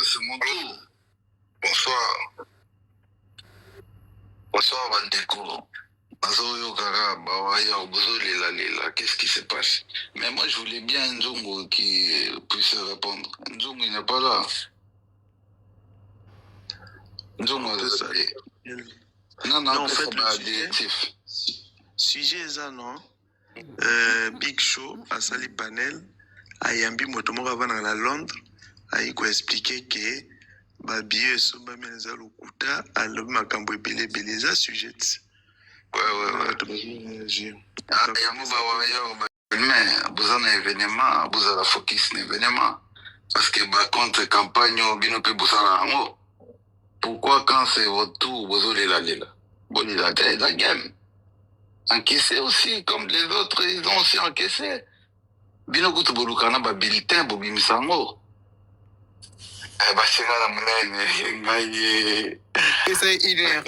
c'est mon tour. Bonsoir. Bonsoir, Bandeko. Qu'est-ce qui se passe? Mais moi, je voulais bien Nzongo qui puisse répondre. Nzongo, il n'est pas là. Nzongo, ça y est. Non, en fait, le sujet, ça, non? Big Show, à Sali Panel, à Yambi Motomora va dans la Londres, à y expliquer que Babiye Soba Menza Lokuta, à l'homme Makambo Bele Beleza sujet. Ouais. Mais vous en événement, vous avez focus l'événement. Parce que par contre, campagne, pourquoi quand c'est votre tour, vous allez la lila? Bon, il a la game. Encaissé aussi, comme les autres, ils ont aussi encaissé. Bino kutu bolukana ba bulletin bo bimisango. Eh ba singa la munene ngaye. C'est idée.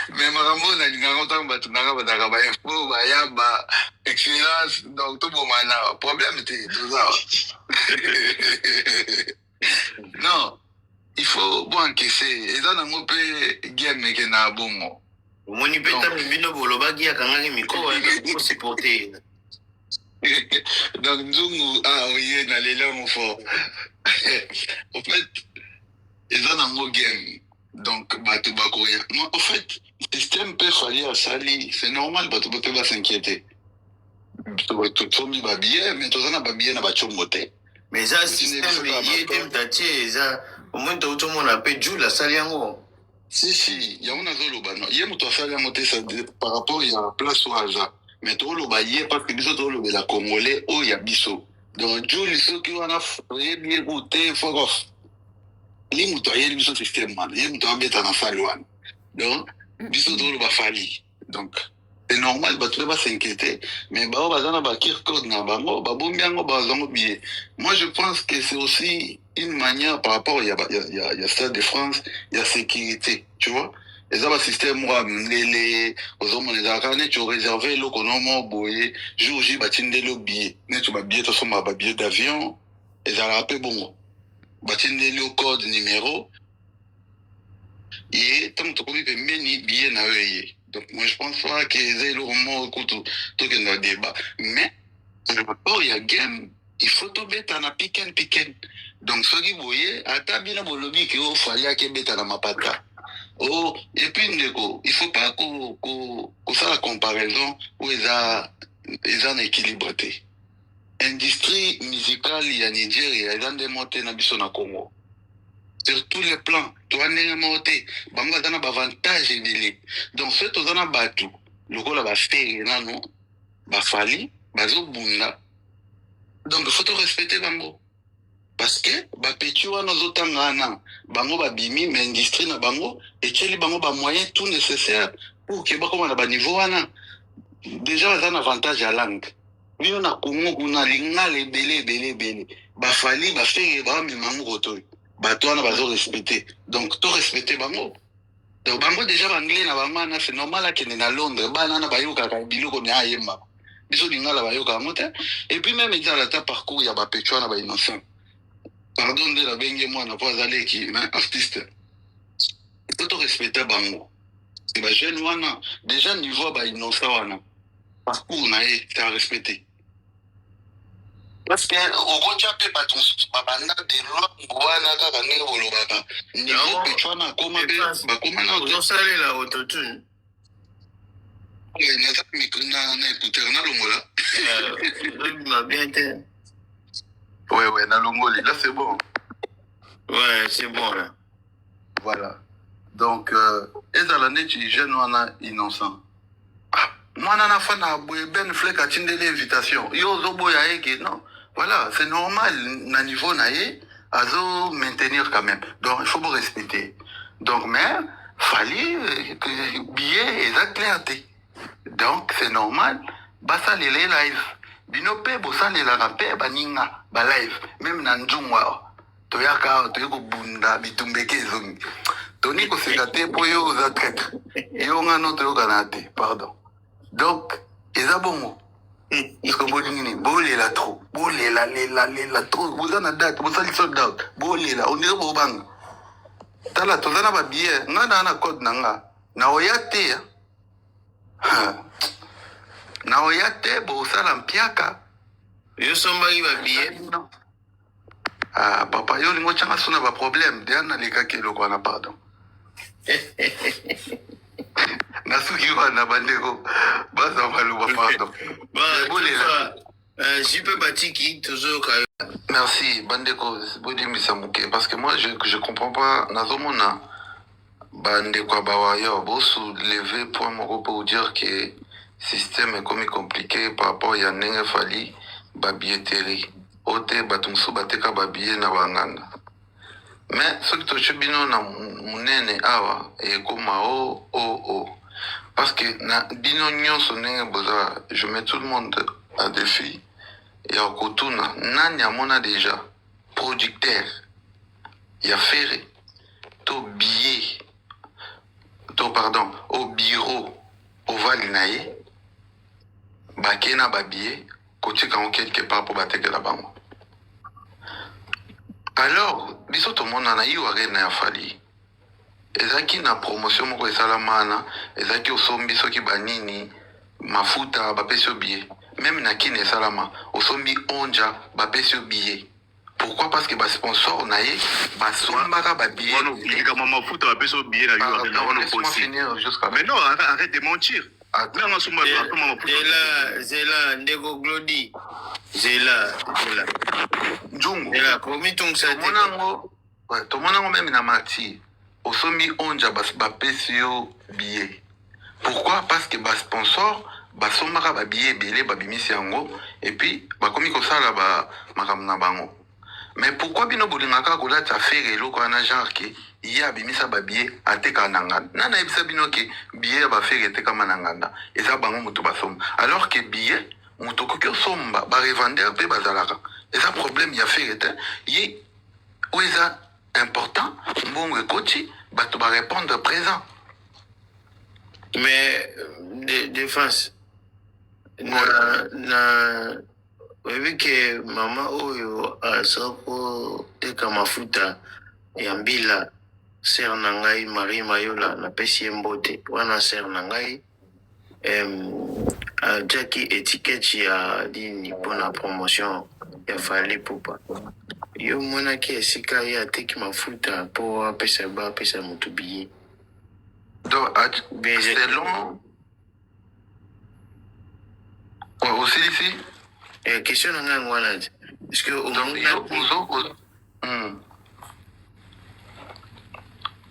Mais marambo na linga ngota ba tunanga ba daga ba info ba ya ba expérience donc tout bon mana problème c'est tout ça. Non, il faut bon encaisser et dans un mot game que na bongo. Moni peta bino boloba gi akangaki miko pour supporter. Donc, Nzungu, oui, dans les langues fort. En fait, ils ont un mot game. Donc, Batou Bakoya. Moi, en fait, le système peut falloir à Sali. C'est normal, Batou Bakoya va s'inquiéter. Tout le monde va bien, mais tout le monde va bien, va chomboter. Mais ça, système, il y a des tâches, ça. Au moins, tout le monde a payé Jou, la Sali en Si, il y a un azolo, il y a un Sali en par rapport à la place au hasard. Mais tout le monde parce que biso tout le Congolais oh ya biso donc Dieu les ceux qui ont fait bien goûter fogof les mutoyens biso système man les mutoyens beta na falwan donc biso tout le ba fali donc c'est normal ba tout va s'inquiéter mais ba bazana ba kirkod na bango ba bombiango ba zongo bié moi je pense que c'est aussi une manière par rapport il y a Stade de France il y a sécurité tu vois. Et ça, le système, les hommes, les arcanes, tu réservé le konomo, boye, jour J, batinde le billet. Tu vas billet, tu as billet d'avion, et ça rappelle bon. Batinde le code numéro, et tant que tu peux mener billet na eux. Donc, moi, je pense pas que c'est le moment où tout est dans le débat. Mais, il y a game, il faut tout mettre en piquen. Donc, ce qui vous voyez, à ta bien, le lobby qui est fallait qu'il mette dans ma patate. Oh, et puis, il ne faut pas qu'on fasse la comparaison où ils ont un équilibre. L'industrie musicale, il y a Nigeria, ils ont démonté dans le Congo. Sur tous les plans, tu as démonté. Bango a un avantage. Donc, ce que tu as battu, le coup, va faire, non, va falloir, va zobunda. Donc, il faut te respecter, Bango. Parce que bapeti wana ozotanga bango babimi mais industrie na bango etieli bango ba moyen tout nécessaire pour que bakoma na ba niveau wana déjà ça un avantage à langue bino na Congo kuna lingala ebele bafali bafenge ba mimango koto bato wana bazo respecter donc to respecter bango donc bango déjà banglais na bamana c'est normal que na Londres bana na bayoka ka biloko ni ayemba biso lingala bayoka ngote et puis même dans la parcours ya bapeti wana ba innocent. Pardon de la bengue moi n'a pas allé qui artiste. Il faut respecter bango. C'est ba jeune wana déjà niveau ba innocent wana. Parcours na c'est à respecter. Parce que au gocha pe ba ton bana de lo wana ka ka ne bolo baba. Niveau pe chwana koma be ba koma na on sale la autotune. Oui, na écouteur na longola. M'a bien été. Ouais, na longoli là c'est bon. Ouais, c'est bon là. Voilà. Donc, et dans l'année, tu es jeune, on a innocent. Moi, on a fait un ben flec à tirer l'invitation. Yo, zo boya non. Voilà, c'est normal, na niveau naïe, à zo maintenir quand même. Donc, il faut vous respecter. Donc, mais, fallait que billet est clarté. Donc, c'est normal. Basa les live. Binope, bosa les la rapé, baninga, ba live. Même na njungwa. Toyaka, toyako bunda, bitumbeke zongi. Tony ko sekate po yo za traître. Yo nga no toyoka na te, pardon. Donc, eza bongo. Parce que Bolingini, bolela trop. Bolela, lela trop. Vous en avez date, vous allez sold out. Bolela, on dirait Bobang. Tala, tu as un billet, n'a na code nanga. Na oyate ya. Na oyate, bo sala mpiaka. Yo sombaki ba billet. Ah, papa, yo lingo changa suna ba problème. Diana leka kelo kwa na pardon. Nasuki wana bandeko. Baza maluba pardon. Bolela. Jipe batiki toujours kayo. Merci, Bandeko, parce que moi, je comprends pas. Nazomona, Bandeko Bawayo, vous soulevez point moko pour dire que le système est comme compliqué par rapport à Yanenge Fali, Babieteri. Ote, Batumsu, Bateka, Babie, Nabanganda. Mais ce que tu bino na munene awa, et comme oh. Parce que na bino nyon sonenge boza, je mets tout le monde à défi. Et au Kotuna, nani amona déjà producteur, ya ferré, to billet, au bureau, au valinaye, bakena ba billet, kotika en quelque part pour battre la banque. Alors, biso to mona na iware na ya fali. Ezaki na promotion moko esalamana, ezaki osombi soki banini, mafuta bapesio billet. Même na kine salama, osombi onja bapesio billet. Pourquoi? Parce que ba sponsor na ye, ba sombaka ba billet. On oublie comment mafuta bapesio billet na yo. Laisse-moi finir jusqu'à. Mais non, arrête de mentir. Zela, Ndego Glody. Zela. Djungo. Zela, komi tung sa tomonango même na mati. Osombi onja bapesio billet. Pourquoi? Parce que ba sponsor basombaka ba billet belé babimisi yango et puis bakomi kosala ba makambo na bango. Mais pourquoi bino bolingaka kolata faire eloko wana genre ke iya abimisa ba billet ateka nanganda nana ebisa bino ke billet ba faire eteka mananganda eza bango mutu basomba alors que billet mutu koki osomba ba revendeur pe bazalaka eza problème ya faire ete ye oeza important mbongo ekoti bato ba répondre présent. Mais défense wewe ke mama oyo asoko teka mafuta ya mbila ser na ngai Marie Mayola na pesi mbote wana ser na ngai jaki étiquette ya dini pona promotion ya Fally Ipupa yo mona ki esika ya teki mafuta po apesa mutu billet. Donc selon aussi ici question na ngai wana est-ce que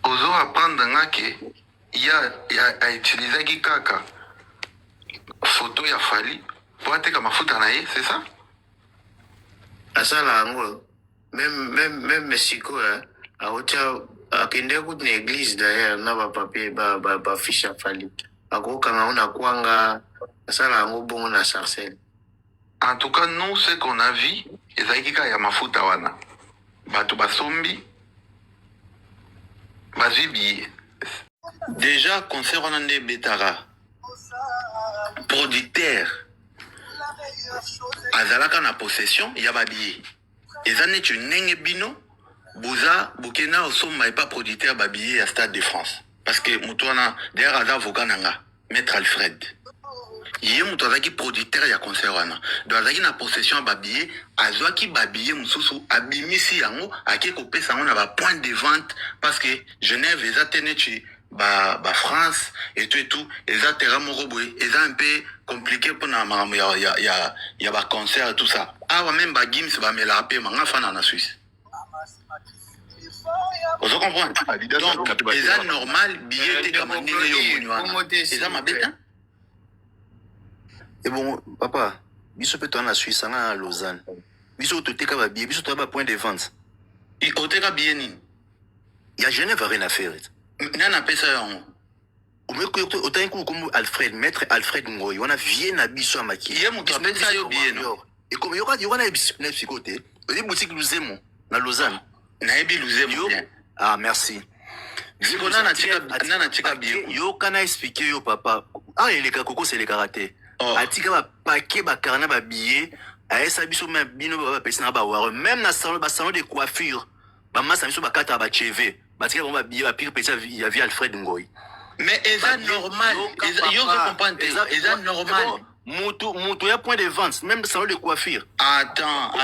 ozo apprendre ngake ya utiliser kaka photo ya Fally pour ateka mafuta na ye, c'est ça? Asala yango même siko aotia akende kuti na église d'ailleurs na ba papier ba fiche ya Fally akokanga ona kwanga asala yango bongo na sarcelle. En tout cas, nous, ce qu'on a vu, ezaki ka ya mafuta wana. Bato basombi, bazwi billet. Déjà, concert wana nde betara. Producteur. Azalaka na possession, ya ba billet. Eza neti nenge bino, boza, bokena osomba et pas producteur ba billet à Stade de France. Parce que mutu wana, d'ailleurs, aza avocat nanga, Maître Alfred. Yé mutu azaki producteur ya concert wana. Donc azaki na possession ya babillet, azwaki babillet mususu abimisi yango ake kopesa yango na ba point de vente parce que Genève eza tenechi ba France et tout eza terrain moko boye eza un peu compliqué pour na makambo ya ba concert et tout ça. Awa même ba Gims ba mela pe manga fana na Suisse. Vous comprenez? Donc eza normal billet te kama ndenge yo monywana. Eza mabeta. Et bon, papa, biso peut en la Suisse, en à Lausanne. Biso te teka ba billet, biso te ba point de vente. Et au teka billet ni. Il y a Genève rien à faire. Nana pesa yango. Autant coup comme Alfred, maître Alfred Ngoy, on a vieux na biso à maquiller. Il y a mon pesa yo billet non. Et comme il y aura na psychoté, les boutiques nous aimons na Lausanne. Na ebi luzemo. Ah merci. Nana tika billet. Yo kana expliquer yo papa. Ah il est coco c'est les karaté. atika bapake bakarna babillet ayesa biso même bino bapesi na baware même na salon de coiffure bamasa biso bakata bacheve batika bango babillet bapire peti ya vie Alfred Ngoyi. Mais eza normal, yo comprends eza normal. Mutu ya point de vente, même salon de coiffure. Attends, on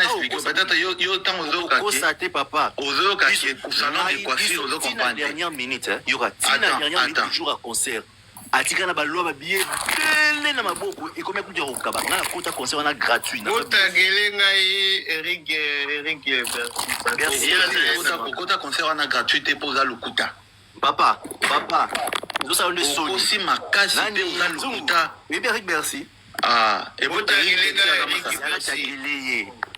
explique. Peut-être yo tant aux autres papa. Aux autres salon de coiffure, aux autres comprendre. La dernière minute, il y aura la dernière minute du jour à concert. Atika na balwa ba billet tele na maboko et comme écoute au kaba na kota concert on a gratuit. Otagelenga Eric Bercy. Kota concert on a gratuité pour za lokuta. Papa, nous allons le son. Aussi ma case de za lokuta. Oui, Eric Bercy. Ah, et Otagelenga Eric Bercy.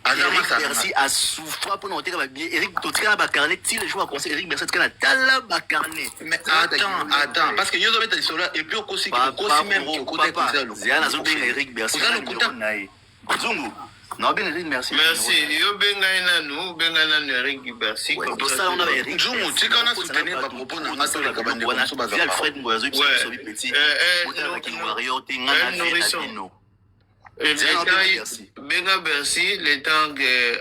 Eric Bercy a souffert pour nous tirer ba billet. Eric Totika ba carnet si les jours à concert Eric Bercy tika tala ba carnet. Mais attends parce que yo zo beta solo et puis aussi même qui côté concert lokuta. Ziana zo bien Eric Bercy. Za lokuta. Zungu. Non, bien Eric, merci. Merci. Yo benga nanu Eric Bercy. Comme ça, on a Eric. Zungu, tu connais soutenir ma propos dans la tole kabande comme ça baza. Alfred Ngoyazo qui petit. Benga Bercy, le temps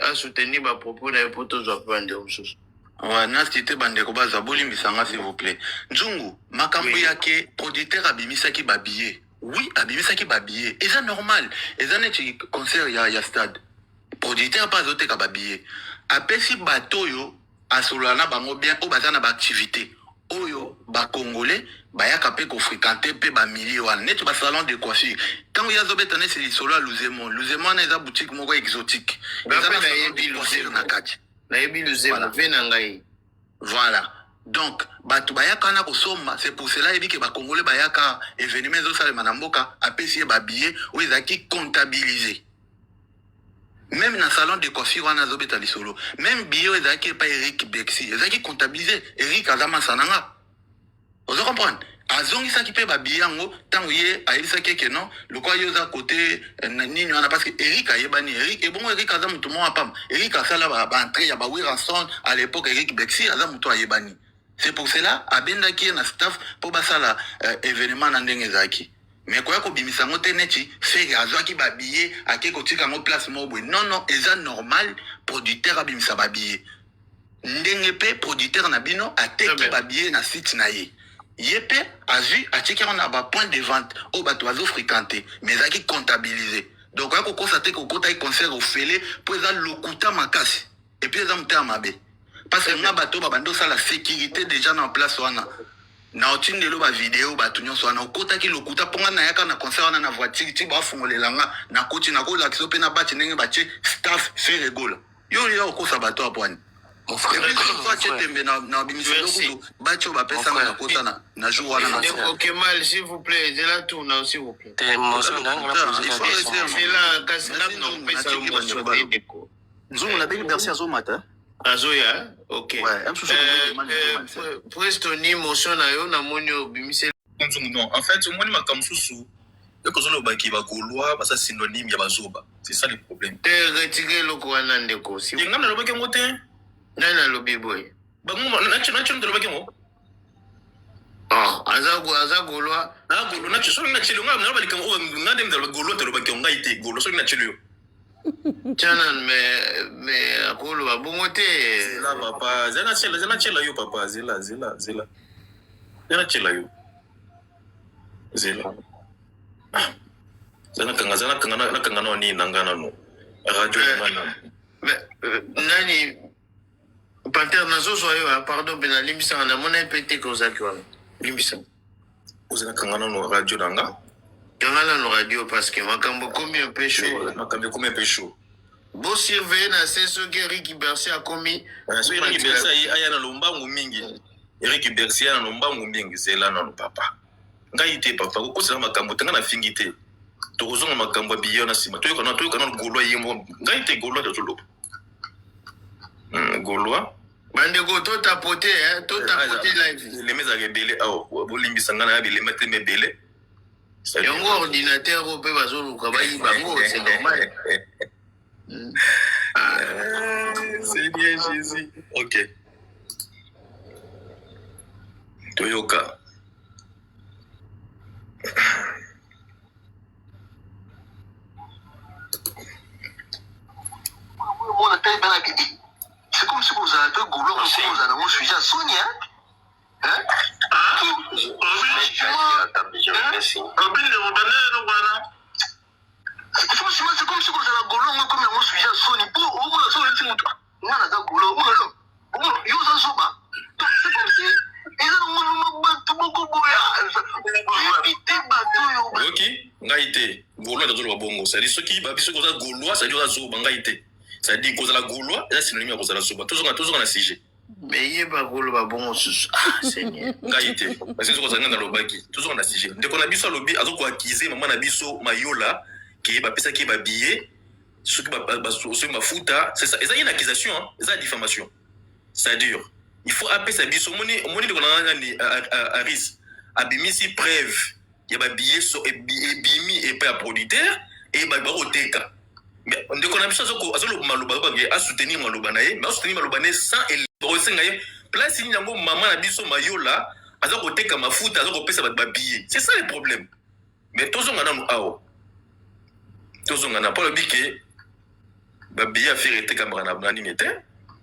à soutenir ma propos na pour tous apprendre aux choses. Ouais, na cité bande ko baza bolimbisanga s'il vous plaît. Zungu, makambo yake producteur abimisaki ba billet. Oui, abimisaki ba billet. Et ça normal. Et ça n'est concert ya stade. Producteur pas zote ka ba billet. Apesi bato yo asolana bango bien o bazana ba activité. Oyo ba congolais ba ya kapé ko fréquenter pe ba milliers wan net ba salon de coiffure. Quand ya zobeta ne c'est solo Luzemon. Luzemon na eza boutique moko exotique. Ba na yebi Luzemon na kati. Na yebi Luzemon vena ngai. Voilà. Donc, batu bayaka na kosoma, c'est pour cela que ba congolais bayaka événement zo sale manamboka apesi ba billet ou ezaki comptabilisé. Même dans salon de coiffure on a zobeta lisolo. Même billet ezaki pas Eric Bercy, ezaki comptabilisé. Eric azama sananga. Vous comprenez? Azongi sa ki pe ba billet ngo tango ye aisa keke non, le quoi yoza côté nini on a parce que Eric ayebani Eric et bon Eric azam tout monde pam. Eric a sala ba entrée ya ba Wiranson à l'époque Eric Bercy azam tout ayebani. C'est pour cela abenda qui na staff pour basala événement na ndenge zaki. Mais quoi ko bimisa ngote neti fait azwa ki ba billet akeko tika ngo place mobwe. Non, eza normal producteur abimisa ba billet. Ndenge pe producteur na bino ateki ba billet na site na ye. Yepe azu atika na ba point de vente au bato azo fréquenter mais zaki comptabiliser. Donc quoi ko constater ko kota i concert au fele pour eza lokuta makasi et puis eza mta mabe. Parce que nga bato babando ça la sécurité déjà en place wana. Na otinde lo ba vidéo bato nyonso wana okota ki lokuta ponga na yaka na concert wana na voiture ti ba fungolelanga na koti na ko la kiso pe na bati ndenge batie staff fait rigole. Yo okosa bato apwani. Mon frère, ok, mal, s'il vous plaît, j'ai la tourne, s'il vous plaît. Nous on a bien Bercy à Zomata. Azoya, ok. Presto ni motion na yo na monyo bimise. Non, en fait, moi, ma kamsusu, le kozolo baki ba gaulois, ça synonyme ya bazoba. C'est ça le problème. Te retirer le kwana ndeko. Si ngam na lobaki ngote. Nana lobi boy. Ba ngoma na chino de lobaki ngo. Ah, azagolwa. Na golo na chino na chilo ngam na lobaki ngo ngade mdalo golo te lobaki ngo ite golo so na chilo. Chana me akolo abongote. Zela papa, zena chela yo papa, zela. Zena chela yo. Zela. Zena kanga no ni nangana no. Radio ngana. Nani Panter nazo soyo pardon bena limisa na mona pété kozaki wana. Limisa. Zena kanga no radio nanga. Kangala no radio parce que makambo komi un peu chaud. Makambo komi un peu chaud. Bo surveiller na seso que Eric Bercy a commis. Eric Bercy ayana lombangu mingi. Eric Bercy ayana lombangu mingi zela na papa. Ngai te papa ko kosela makambo tanga na fingite. To kozonga makambo biyo na sima. To yokana golwa yemo. Ngai te golwa to lo. Golwa bande go to tapoter live. Les mes agebele awo bolimbisa ngana ya bile mete mebele. Yango ordinateur au pe bazolo ka bayi bango c'est normal. C'est bien Jésus. OK. Toyoka. C'est comme si vous avez deux goulons, vous avez un sujet à Sonia. Franchement, c'est comme si vous avez un goulon, comme un sujet à Sonia. Pour vous, vous avez un goulon. Vous avez un goulon. Vous avez un goulon. C'est comme si. Ok, ngaïté. Gaulois dans le bongo. Ça dit ce qui va bien causa Gaulois, ça dit la zoba ngaïté. Ça dit causa la Gaulois, et là c'est le numéro causa la zoba. Toujours on a sujet. Mais il y a pas Gaulois bon Seigneur. Ngaïté. Parce que causa dans le bagi. Toujours on a sujet. Dès qu'on a biso lobby, azo ko acquiser maman na biso mayola qui va pesa qui va billet. Ce qui va sur ma futa, c'est ça. Et ça y a une accusation, hein. Ça diffamation. Ça dure. Il faut appeler sa biso moni de qu'on a risque. Abimisi preuve. Il y a des billets sur bimi et pas producteur et ba oteka. Mais on qu'on a besoin de maloba à soutenir maloba naé, mais à soutenir maloba naé sans et place il y a maman na biso mayola, azo oteka mafuta, azo pesa ba billets. C'est ça le problème. Mais tous on a nous ao. Tous on a pas le biquet. Ba billet à faire eteka marana nani mete.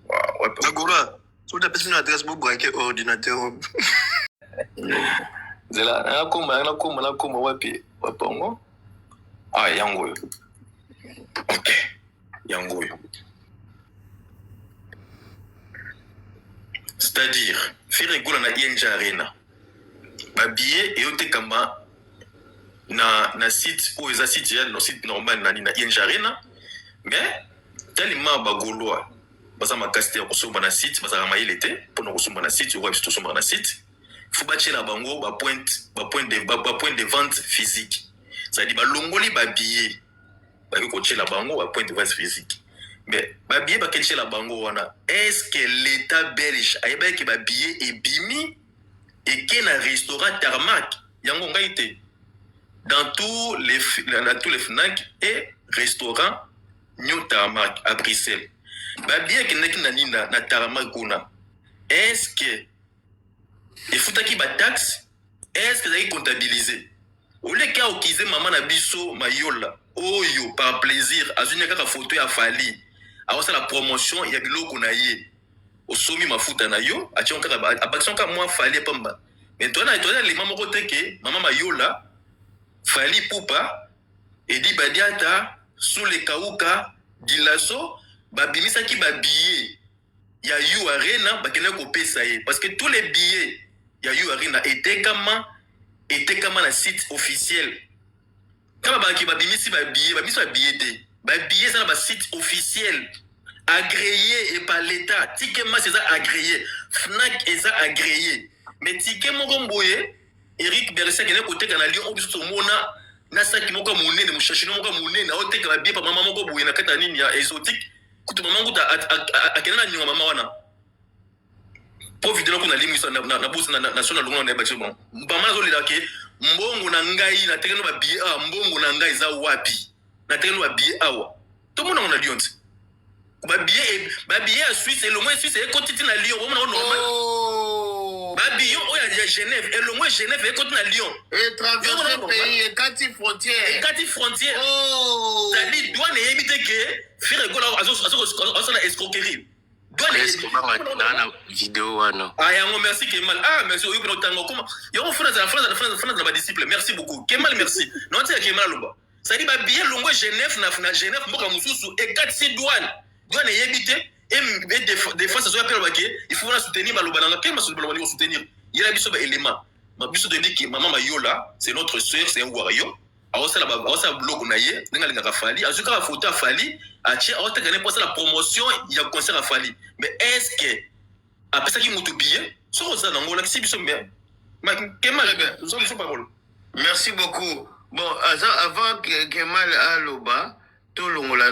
Ouais. Agora, tu as besoin d'adresse pour braquer ordinateur. Zela, nakoma wapi wapongo. Ah, yango yo. Ok. Yango yo. C'est-à-dire, faire rigola na ING Arena. Ba billet et ote kama na site ou eza site ya no site normal na ING Arena. Mais tellement ba Gaulois baza makasti ya kosomba na site, baza mayele te pour no kosomba na site, ou biso kosomba na site. Faut bâtir la bango ba point de vente physique. Ça dit ba longoli ba billet ba ko la bango ba point de vente physique. Mais ba billet ba kelche la bango wana, est-ce que l'état belge a yeba ke ba billet et bimi et que na restaurant Tarmac yango ngaité dans tous les FNAC et restaurants New Tarmac à Bruxelles. Ba billet ke na Tarmac kuna, est-ce que il faut qu'il y ait taxe, est-ce que vous avez comptabilisé? Au lieu qu'il y ait maman nabiso mayola, oyo par plaisir, à une photo à Fali, à la promotion, il y a bilo qu'on a yé. Au sommet ma fout à yo, à tiens à baction comme moi Fali pamba. Mais toi les mamans côté que maman mayola, Fali poupa, et dit badiata, sous les kauka, dilasso, babimisa qui babillé. Il y a eu Arena, parce que tous les billets, il y a eu Arena, étaient comme un site officiel. Quand il y a des billets, c'est un site officiel, agréé et par l'État. Ticket c'est agréé. FNAC est agréé. Mais Ticket Mogomboye, Eric Berset, qui est côté canalien, on peut mona, nasa qui moka mouné, ne mouchachi moka mouné, na ote ka bien pa maman moko boye na kata nini ya exotique. Kutu maman kuta akena nyuma mama wana. Po vidéo ko na limu sa na bourse national longo na bacho bon. Mama zo lila ke mbongo na ngai na tekeno ba billet mbongo na ngai za wapi. Na tekeno ba billet awa. Tout le monde on a Lyon. Ba billet à Suisse et le moins Suisse et continue na Lyon, on normal. Ba billet à Genève et le moins Genève et continue na Lyon. Et traverser le pays et quatre frontières. Oh. Ça dit douane et éviter que faire gola azo la escroquerie. Vidéo wana. Ah yango merci Kemal. Ah merci oyo pino tango comment. Yo France na ba disciple. Merci beaucoup. Kemal merci. Non c'est Kemal loba. Ça dit ba billet longo Genève na Genève mboka mususu et 4 douane. Douane et éviter et des fois ça soit appelé baké, il faut soutenir maloba na Kemal soutenir. Il y a biso ba élément. Ma biso de dire que maman Mayola, c'est notre sœur, c'est un warrior. Alors ça la blog naie, n'engalinga Fali, azuka la photo à Fali, a tia on t'a gagné pour ça la promotion, il y a concert à Fali. Mais est-ce que après ça qui m'a billet, sur ça dans la biso mais Kemal, nous sommes parole. Merci beaucoup. Bon, avant que Kemal Aloba, tout le monde